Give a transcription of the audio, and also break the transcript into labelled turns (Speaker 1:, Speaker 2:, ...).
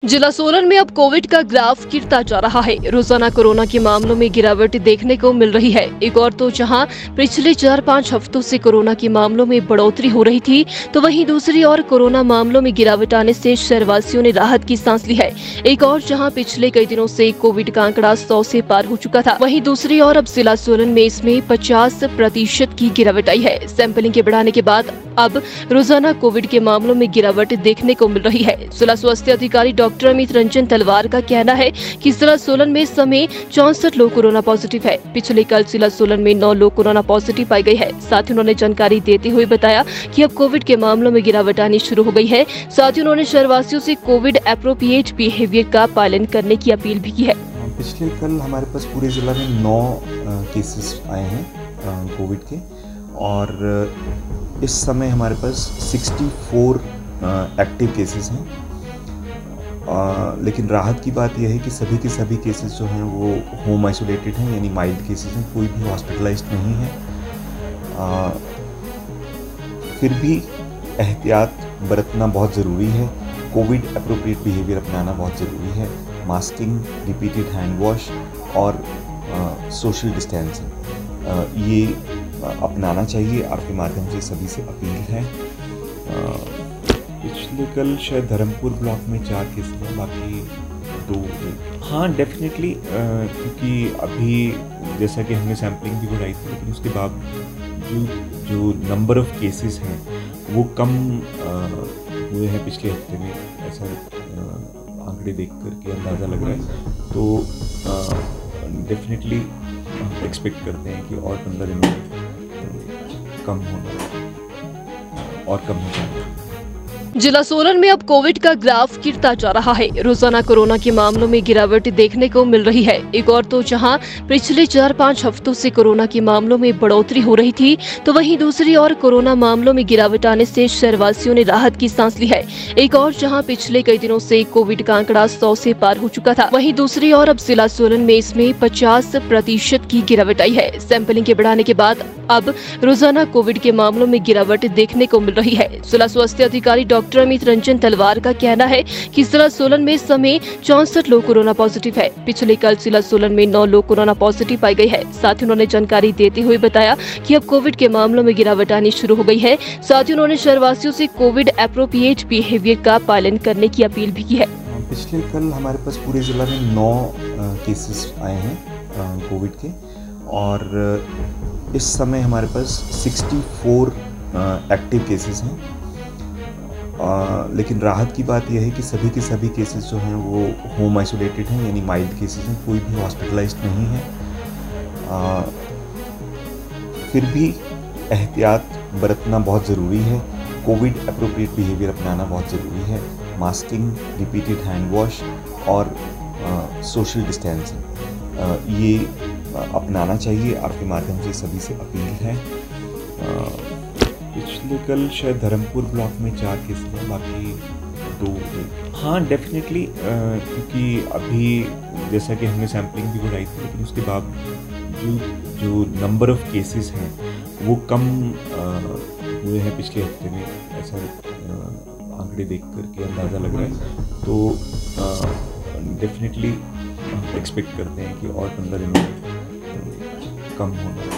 Speaker 1: जिला सोलन में अब कोविड का ग्राफ गिरता जा रहा है। रोजाना कोरोना के मामलों में गिरावट देखने को मिल रही है। एक और तो जहां पिछले 4-5 हफ्तों से कोरोना के मामलों में बढ़ोतरी हो रही थी, तो वहीं दूसरी ओर कोरोना मामलों में गिरावट आने से शहरवासियों ने राहत की सांस ली है। एक और जहां पिछले कई दिनों से कोविड का आंकड़ा 100 से पार हो चुका था, वहीं दूसरी ओर अब जिला सोलन में इसमें 50% की गिरावट आई है। सैंपलिंग के बढ़ाने के बाद अब रोजाना कोविड के मामलों में गिरावट देखने को मिल रही है। जिला स्वास्थ्य अधिकारी डॉक्टर अमित रंजन तलवार का कहना है कि जिला सोलन में इस समय 64 लोग कोरोना पॉजिटिव है। पिछले कल जिला सोलन में 9 लोग कोरोना पॉजिटिव पाए गए हैं। साथ ही उन्होंने जानकारी देते हुए बताया कि अब कोविड के मामलों में गिरावट आनी शुरू हो गई है। साथ ही उन्होंने शहरवासियों से कोविड एप्रोप्रिएट बिहेवियर का पालन करने की अपील भी की है।
Speaker 2: पिछले कल हमारे पास पूरे जिला में 9 केसेस आए हैं कोविड के, और इस समय हमारे पास 64 एक्टिव केसेस हैं। लेकिन राहत की बात यह है कि सभी के सभी केसेस जो हैं वो होम आइसोलेटेड हैं, यानी माइल्ड केसेस हैं, कोई भी हॉस्पिटलाइज्ड नहीं है। फिर भी एहतियात बरतना बहुत ज़रूरी है। कोविड एप्रोप्रिएट बिहेवियर अपनाना बहुत ज़रूरी है। मास्किंग, रिपीटेड हैंड वॉश और सोशल डिस्टेंसिंग ये अपनाना चाहिए। आपके माध्यम से सभी से अपील है। पिछले कल शायद धर्मपुर ब्लॉक में 4 केस थे, बाकी 2। हाँ, डेफिनेटली, क्योंकि अभी जैसा कि हमने सैम्पलिंग भी बढ़ाई थी, लेकिन उसके बाद जो नंबर ऑफ केसेस हैं वो कम हुए हैं पिछले हफ्ते में। ऐसा आंकड़े देख करके अंदाज़ा लग रहा है। तो डेफिनेटली हम एक्सपेक्ट करते हैं कि और 15 दिनों में कम हो जाएगा।
Speaker 1: जिला सोलन में अब कोविड का ग्राफ गिरता जा रहा है। रोजाना कोरोना के मामलों में गिरावट देखने को मिल रही है। एक और तो जहां पिछले 4-5 हफ्तों से कोरोना के मामलों में बढ़ोतरी हो रही थी, तो वहीं दूसरी ओर कोरोना मामलों में गिरावट आने से शहरवासियों ने राहत की सांस ली है। एक और जहां पिछले कई दिनों से कोविड का आंकड़ा 100 से पार हो चुका था, वहीं दूसरी ओर अब जिला सोलन में इसमें 50% की गिरावट आई है। सैंपलिंग के बढ़ाने के बाद अब रोजाना कोविड के मामलों में गिरावट देखने को मिल रही है। जिला स्वास्थ्य अधिकारी डॉक्टर अमित रंजन तलवार का कहना है कि जिला सोलन में इस समय 64 लोग कोरोना पॉजिटिव है। पिछले कल जिला सोलन में 9 लोग कोरोना पॉजिटिव पाए गए हैं। साथ ही उन्होंने जानकारी देते हुए बताया कि अब कोविड के मामलों में गिरावट आनी शुरू हो गई है। साथ ही उन्होंने शहरवासियों से कोविड एप्रोप्रिएट बिहेवियर का पालन करने की अपील भी की है।
Speaker 2: पिछले कल हमारे पास पूरे जिला में 9 केसेस आए हैं कोविड के, और इस समय हमारे पास 64 एक्टिव केसेस हैं। लेकिन राहत की बात यह है कि सभी के सभी केसेस जो हैं वो होम आइसोलेटेड हैं, यानी माइल्ड केसेस हैं, कोई भी हॉस्पिटलाइज्ड नहीं है। फिर भी एहतियात बरतना बहुत ज़रूरी है। कोविड एप्रोप्रिएट बिहेवियर अपनाना बहुत ज़रूरी है। मास्किंग, रिपीटेड हैंड वॉश और सोशल डिस्टेंसिंग ये अपनाना चाहिए। आपके माध्यम से सभी से अपील है। पिछले कल शायद धर्मपुर ब्लॉक में 4 केस थे, बाकी 2। हाँ, डेफिनेटली, क्योंकि अभी जैसा कि हमने सैम्पलिंग भी बढ़ाई थी, लेकिन उसके बाद जो नंबर ऑफ केसेस हैं वो कम हुए हैं पिछले हफ्ते में। ऐसा आंकड़े देख करके अंदाज़ा लग रहा है। तो डेफिनेटली हम एक्सपेक्ट करते हैं कि और 15 दिनों में कम हो जाएगा।